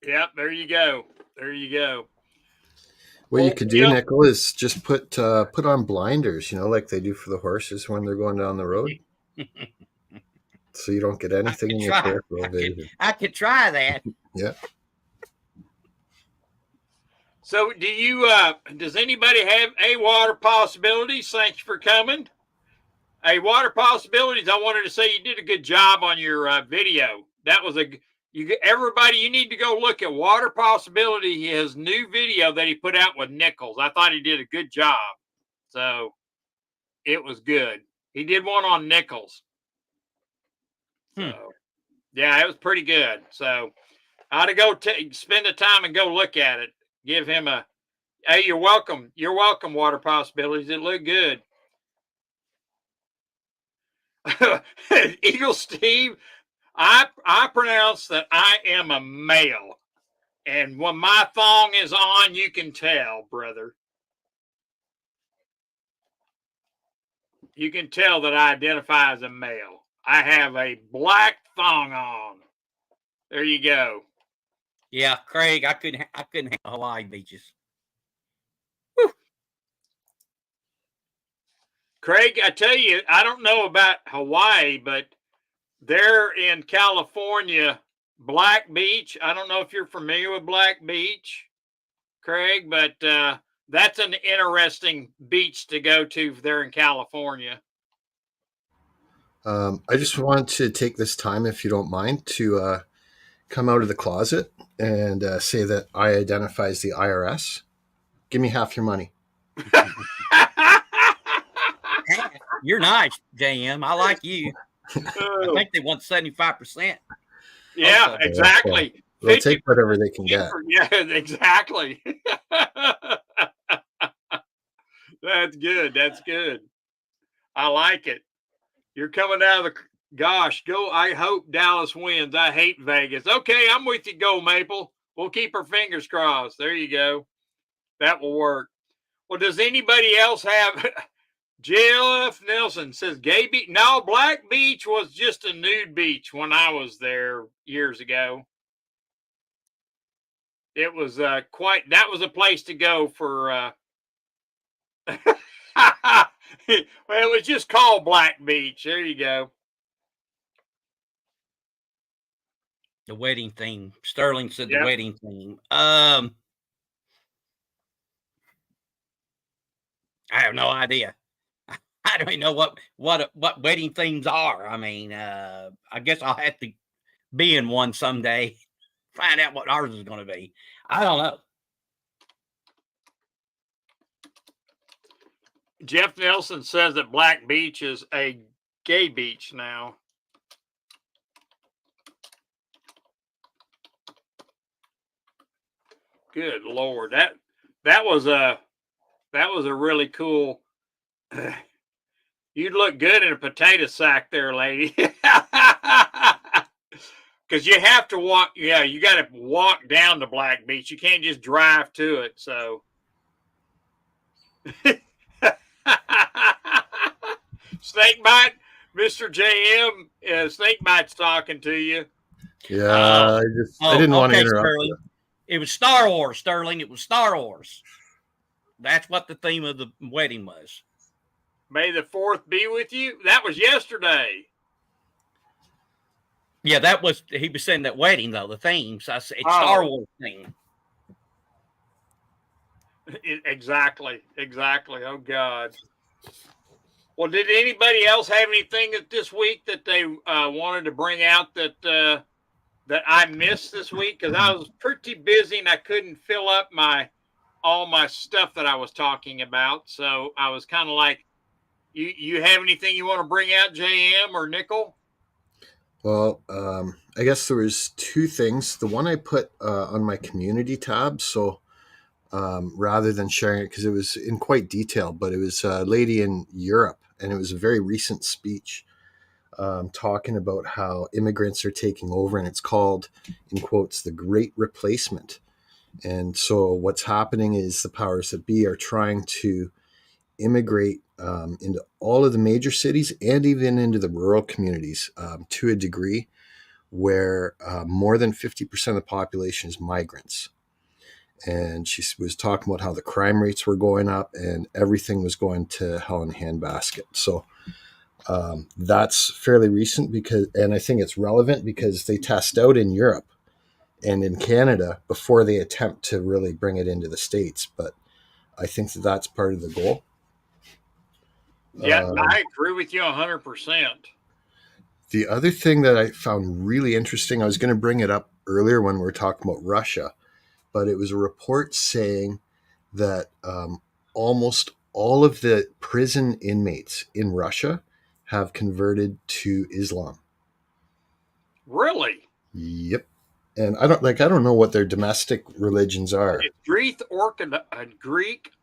Yep, there you go. There you go. What you Well, could you do, know- Nickel, is just put on blinders, like they do for the horses when they're going down the road, so you don't get anything in your peripheral vision. I could try that. Yeah. So do you does anybody have a water possibilities? Thanks for coming. Hey, water possibilities, I wanted to say you did a good job on your video. That was everybody, you need to go look at water possibility, his new video that he put out with Nichols. I thought he did a good job. So it was good. He did one on Nichols. So yeah, it was pretty good. So I ought to go spend the time and go look at it. Give him a, hey, you're welcome. You're welcome, water possibilities. It looked good. Eagle Steve, I pronounce that I am a male. And when my thong is on, you can tell, brother. You can tell that I identify as a male. I have a black thong on. There you go. Yeah, Craig, I couldn't handle Hawaii beaches. Craig, I tell you, I don't know about Hawaii, but they're in California, Black Beach. I don't know if you're familiar with Black Beach, Craig, but that's an interesting beach to go to there in California. I just want to take this time, if you don't mind, to come out of the closet and say that I identify as the IRS. Give me half your money. You're nice, JM. I like you. I think they want 75%. Yeah, exactly. They'll take whatever they can get. Yeah, exactly. That's good. That's good. I like it. You're coming out of the gosh. Go. I hope Dallas wins. I hate Vegas. Okay, I'm with you. Go Maple. We'll keep our fingers crossed. There you go. That will work. Well, does anybody else have? Jeff Nelson says gay beach. No, Black Beach was just a nude beach when I was there years ago. It was that was a place to go for well, it was just called Black Beach. There you go. The wedding theme. Sterling said Yep. the wedding theme. I have no idea. I don't even know what wedding themes are. I mean, I guess I'll have to be in one someday. Find out what ours is going to be. I don't know. Jeff Nelson says that Black Beach is a gay beach now. Good Lord, that was a really cool. You'd look good in a potato sack there, lady. Because you have to walk. Yeah, you got to walk down to Black Beach. You can't just drive to it. So. Snakebite, Mr. JM, Snakebite's talking to you. Yeah, I didn't want to interrupt Sterling. you. It was Star Wars, Sterling. It was Star Wars. That's what the theme of the wedding was. May the 4th be with you. That was yesterday. Yeah, he was saying that wedding, though, the theme. So I said, it's Star Wars theme. Exactly. Oh, God. Well, did anybody else have anything this week that they wanted to bring out that I missed this week? Because I was pretty busy and I couldn't fill up all my stuff that I was talking about. So I was kind of like, you have anything you want to bring out, JM or Nickel? Well, I guess there was two things. The one I put on my community tab, so rather than sharing it, because it was in quite detail, but it was a lady in Europe, and it was a very recent speech. talking about how immigrants are taking over, and it's called, in quotes, the Great Replacement. And so what's happening is the powers that be are trying to immigrate into all of the major cities and even into the rural communities to a degree where more than 50% of the population is migrants. And she was talking about how the crime rates were going up and everything was going to hell in a handbasket. So that's fairly recent and I think it's relevant because they test out in Europe and in Canada before they attempt to really bring it into the States. But I think that that's part of the goal. Yeah, I agree with you 100%. The other thing that I found really interesting, I was going to bring it up earlier when we were talking about Russia, but it was a report saying that almost all of the prison inmates in Russia have converted to Islam. Really? Yep. And I don't know what their domestic religions are. It's Greek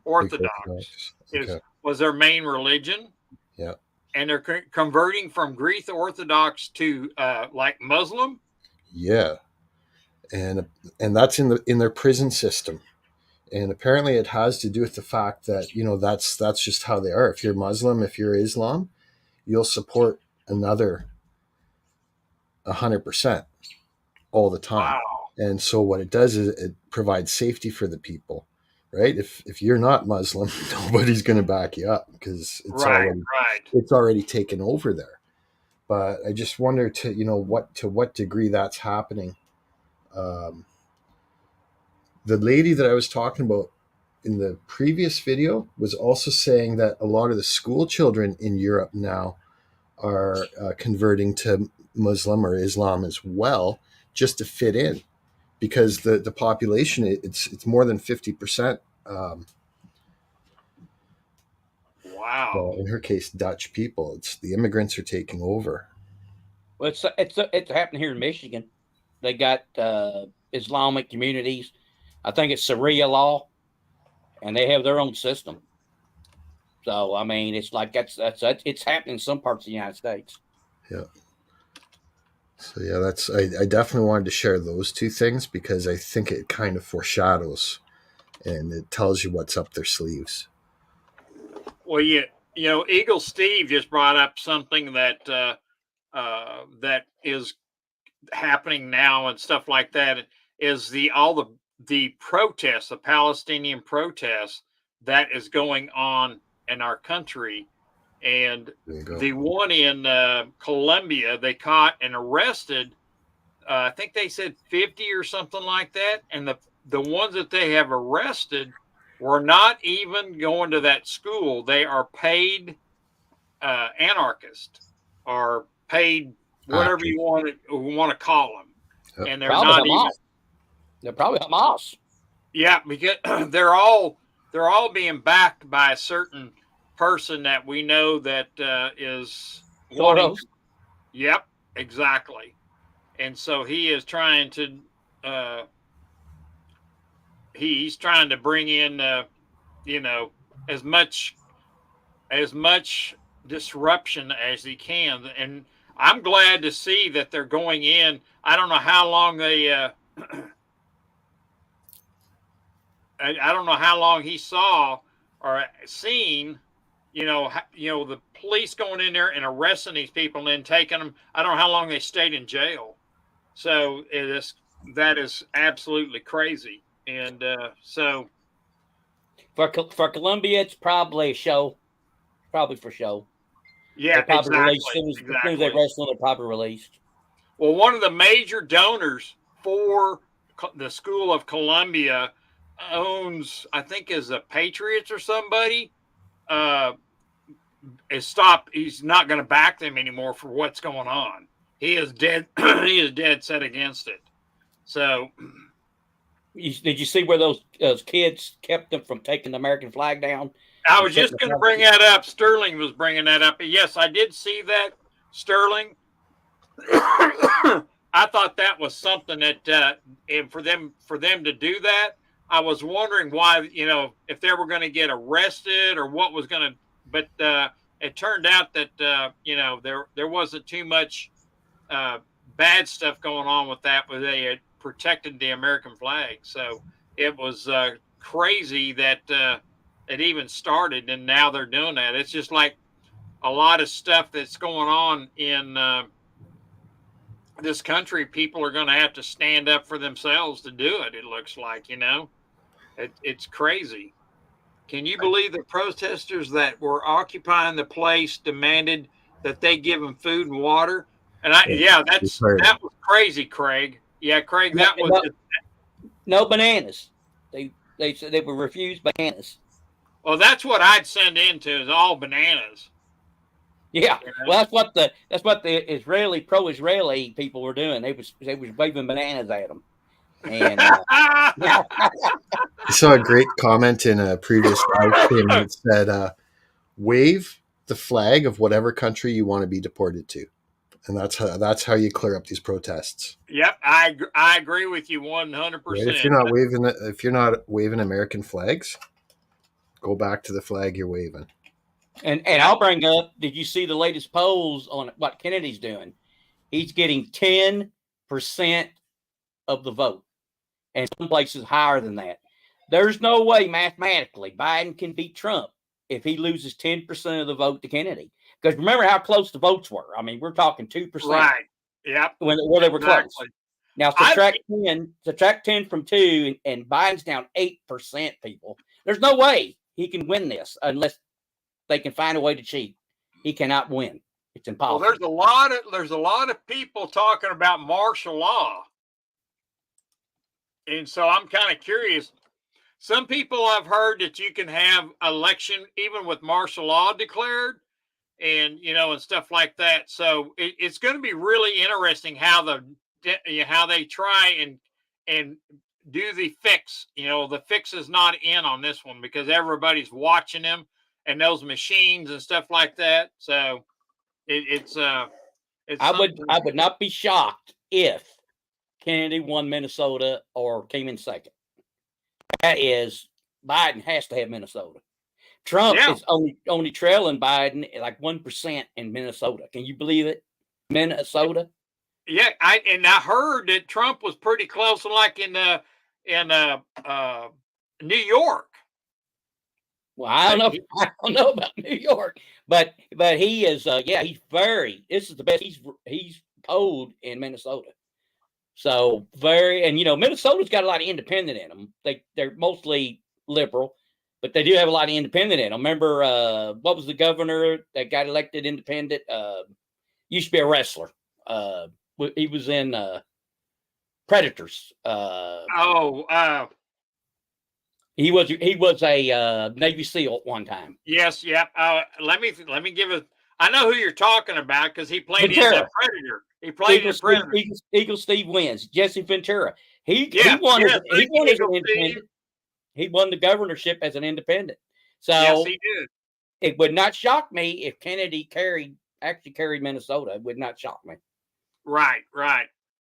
Orthodox Okay. was their main religion. Yeah. And they're converting from Greek Orthodox to like Muslim. Yeah. And that's in their prison system. And apparently it has to do with the fact that, that's just how they are. If you're Muslim, if you're Islam, you'll support another 100% all the time. Wow. And so what it does is it provides safety for the people, right? If you're not Muslim, nobody's going to back you up because it's already taken over there. But I just wonder to what degree that's happening. The lady that I was talking about in the previous video was also saying that a lot of the school children in Europe now are converting to Muslim or Islam as well, just to fit in, because the population it's more than 50%. Wow. Well, in her case, Dutch people. It's the immigrants are taking over. Well, it's happening here in Michigan. They got Islamic communities. I think it's Sharia law, and they have their own system. So I mean, it's like that's it's happening in some parts of the United States. Yeah. So yeah, I definitely wanted to share those two things because I think it kind of foreshadows, and it tells you what's up their sleeves. Well, Eagle Steve just brought up something that that is happening now and stuff like that. Is all the protests, the Palestinian protests that is going on in our country, and the one in Colombia, they caught and arrested. I think they said 50 or something like that, and the ones that they have arrested were not even going to that school. They are paid anarchists, or paid whatever you want to call them, and they're probably not Hamas. even. They're probably Hamas. Yeah, because they're all being backed by a certain person that we know that is wanting. Yep, exactly. And so he is trying to he's trying to bring in as much disruption as he can. And I'm glad to see that they're going in. I don't know how long they I don't know how long he saw or seen, the police going in there and arresting these people and then taking them. I don't know how long they stayed in jail. So that is absolutely crazy. And so for Colombia, it's probably a show, probably for show. Yeah, exactly. As soon as they wrestle, they're probably released. Well, one of the major donors for the School of Columbia owns, I think, is the Patriots or somebody. Is stopped. He's not going to back them anymore for what's going on. He is dead. He is dead set against it. So, did you see where those kids kept them from taking the American flag down? I was just going to bring that up. Sterling was bringing that up. Yes, I did see that, Sterling. I thought that was something that, and for them to do that, I was wondering why, if they were going to get arrested or what was going to. But it turned out that you know, there wasn't too much bad stuff going on with that, where they had protected the American flag. So it was crazy that it even started, and now they're doing that. It's just like a lot of stuff that's going on in this country. People are going to have to stand up for themselves to do it. It looks like, you know, it's crazy. Can you believe the protesters that were occupying the place demanded that they give them food and water? And yeah, that was crazy, Craig. Yeah, Craig, that was no bananas. They said they would refuse bananas. well, that's what I'd send into, is all bananas. Yeah, You know? well, that's what the Israeli pro-Israeli people were doing. They was waving bananas at them. And I saw a great comment in a previous live stream that said, "Wave the flag of whatever country you want to be deported to," and that's how you clear up these protests. Yep, I agree with you 100%. Right? If you're not waving American flags, go back to the flag you're waving. And I'll bring up, did you see the latest polls on what Kennedy's doing? He's getting 10% of the vote, and some places higher than that. There's no way mathematically Biden can beat Trump if he loses 10% of the vote to Kennedy. Because remember how close the votes were. I mean, we're talking 2%. Right. Yep. Where they were close. Now subtract 10 from 2, and Biden's down 8%, people. There's no way he can win this unless they can find a way to cheat. He cannot win. It's impossible. Well, there's a lot of people talking about martial law. And so I'm kind of curious. Some people I've heard that you can have election even with martial law declared, and you know, and stuff like that. So it's going to be really interesting how they try and do the fix. You know, the fix is not in on this one because everybody's watching them and those machines and stuff like that. So it's I would not be shocked if Kennedy won Minnesota or came in second. That is, Biden has to have Minnesota. Trump is only trailing Biden like 1% in Minnesota. Can you believe it? Minnesota. Yeah, I heard that Trump was pretty close, like in New York. Well, I don't know about New York, but he is. He's very. This is the best he's polled in Minnesota. So and you know, Minnesota's got a lot of independent in them. They're mostly liberal, but they do have a lot of independent in them. Remember, what was the governor that got elected independent? Used to be a wrestler. He was in Predators. He was a Navy SEAL at one time. Yes, yep. Let me give it. I know who you're talking about because he played in the Predator. He played in Predator. Eagle Steve wins. Jesse Ventura. He won as an independent. He won the governorship as an independent. So yes, he did. It would not shock me if Kennedy actually carried Minnesota. It would not shock me. Right,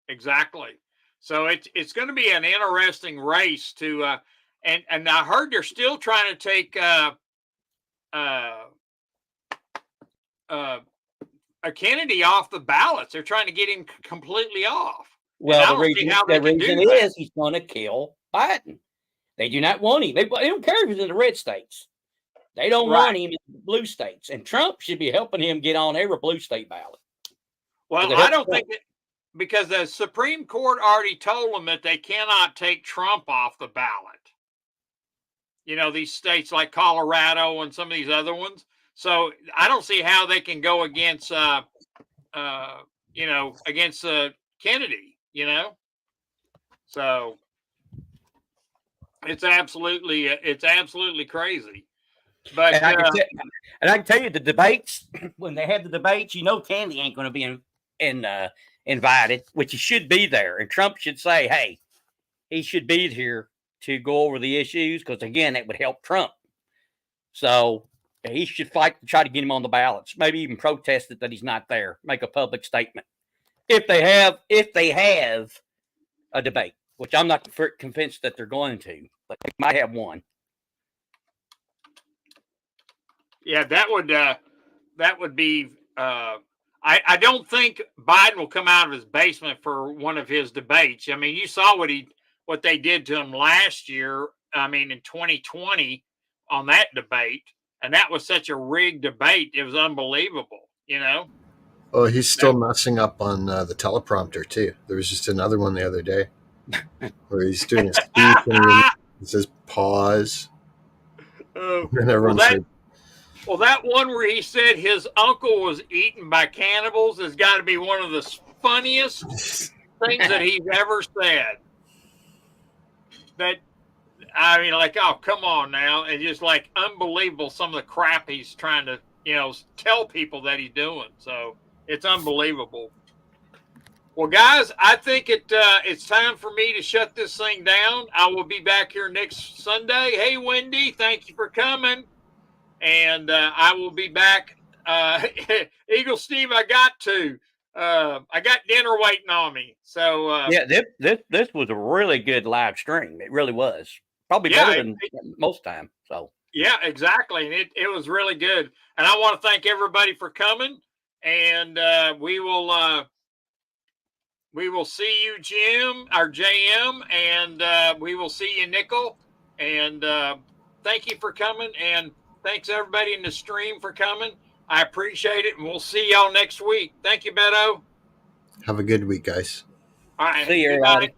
exactly. So it's going to be an interesting race to. And I heard they're still trying to take a Kennedy off the ballots. They're trying to get him completely off. Well, the reason is he's going to kill Biden. They do not want him. They don't care if he's in the red states. They don't want him in the blue states. And Trump should be helping him get on every blue state ballot. Well, I don't think that, because the Supreme Court already told them that they cannot take Trump off the ballot. You know, these states like Colorado and some of these other ones. So I don't see how they can go against, against Kennedy, you know? So it's absolutely crazy. But and I can tell you the debates, when they have the debates, you know, Kennedy ain't going to be invited, which he should be there. And Trump should say, hey, he should be here to go over the issues, because again, that would help Trump. So he should fight to try to get him on the ballots. Maybe even protest it that he's not there. Make a public statement if they have a debate, which I'm not convinced that they're going to, but they might have one. Yeah, that would that would be. I don't think Biden will come out of his basement for one of his debates. I mean, you saw what they did to him last year. I mean, in 2020 on that debate, and that was such a rigged debate. It was unbelievable. You know. Oh, he's still messing up on the teleprompter too. There was just another one the other day where he's doing a speech and he says pause, and everyone's like, well, that one where he said his uncle was eaten by cannibals has got to be one of the funniest things that he's ever said. That, I mean, like, oh, come on now. And just like unbelievable some of the crap he's trying to, tell people that he's doing. So it's unbelievable. Well, guys, I think it's time for me to shut this thing down. I will be back here next Sunday. Hey, Wendy, thank you for coming. And I will be back. Eagle Steve, I got dinner waiting on me. So yeah, this was a really good live stream. It really was. Probably better than most time. So yeah, exactly. And it was really good. And I want to thank everybody for coming. And we will see you, Jim, or JM, and we will see you, Nickel. And thank you for coming. And thanks everybody in the stream for coming. I appreciate it. And we'll see y'all next week. Thank you, Beto. have a good week, guys. All right. see you, everybody.